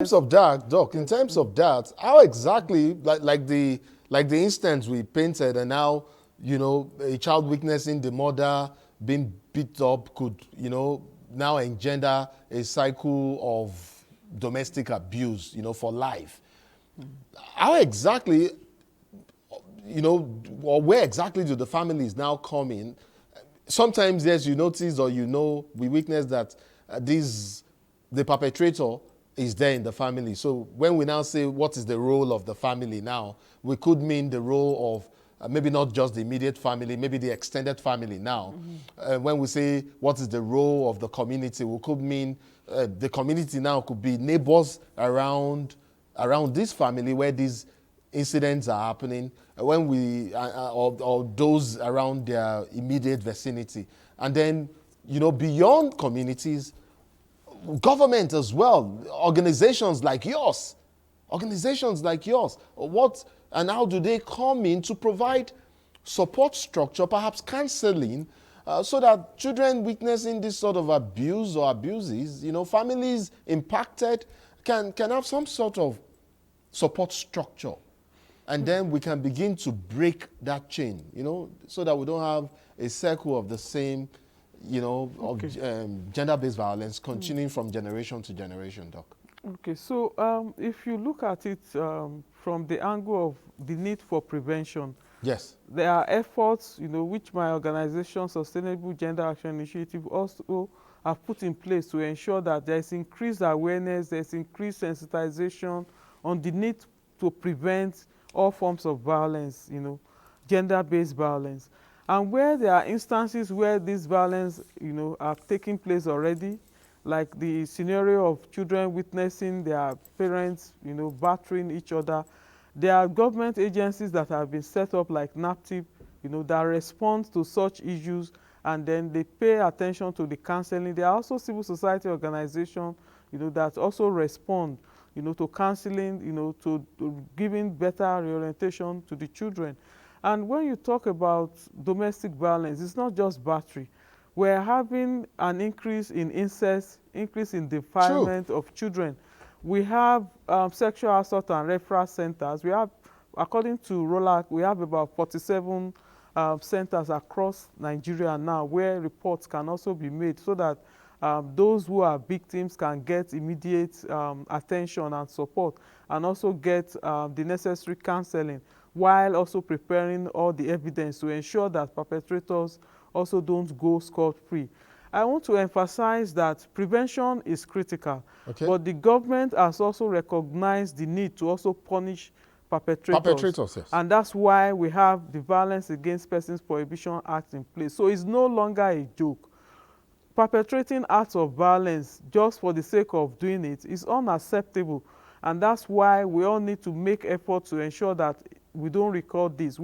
terms of that, Doc, in terms of that, how exactly, like the instance we painted, and now, a child witnessing the mother being beat up could, now engender a cycle of domestic abuse, for life. How exactly, or where exactly do the families now come in? Sometimes, yes, you notice or we witness that the perpetrator is there in the family. So when we now say what is the role of the family now, we could mean the role of maybe not just the immediate family, maybe the extended family now. When we say what is the role of the community, we could mean the community now could be neighbors around this family where these incidents are happening, when or those around their immediate vicinity. And then, beyond communities, government as well, organizations like yours, what and how do they come in to provide support structure, perhaps counseling, so that children witnessing this sort of abuse or abuses, families impacted can have some sort of support structure. And then we can begin to break that chain, so that we don't have a circle of the same, of gender-based violence continuing from generation to generation, Doc. Okay, so if you look at it from the angle of the need for prevention, yes, there are efforts, which my organization, Sustainable Gender Action Initiative, also have put in place to ensure that there is increased awareness, there is increased sensitization on the need to prevent all forms of violence, gender-based violence. And where there are instances where this violence, are taking place already, like the scenario of children witnessing their parents, battering each other, there are government agencies that have been set up like NAPTIP, that respond to such issues, and then they pay attention to the counseling. There are also civil society organizations, that also respond to counseling, to giving better reorientation to the children. And when you talk about domestic violence, it's not just battery. We're having an increase in incest, increase in defilement of children. We have sexual assault and referral centers. We have, according to ROLAC, we have about 47 centers across Nigeria now where reports can also be made so that those who are victims can get immediate attention and support, and also get the necessary counseling, while also preparing all the evidence to ensure that perpetrators also don't go scot-free. I want to emphasize that prevention is critical, but the government has also recognized the need to also punish perpetrators. Yes. And that's why we have the Violence Against Persons Prohibition Act in place. So it's no longer a joke. Perpetrating acts of violence just for the sake of doing it is unacceptable. And that's why we all need to make effort to ensure that we don't record this.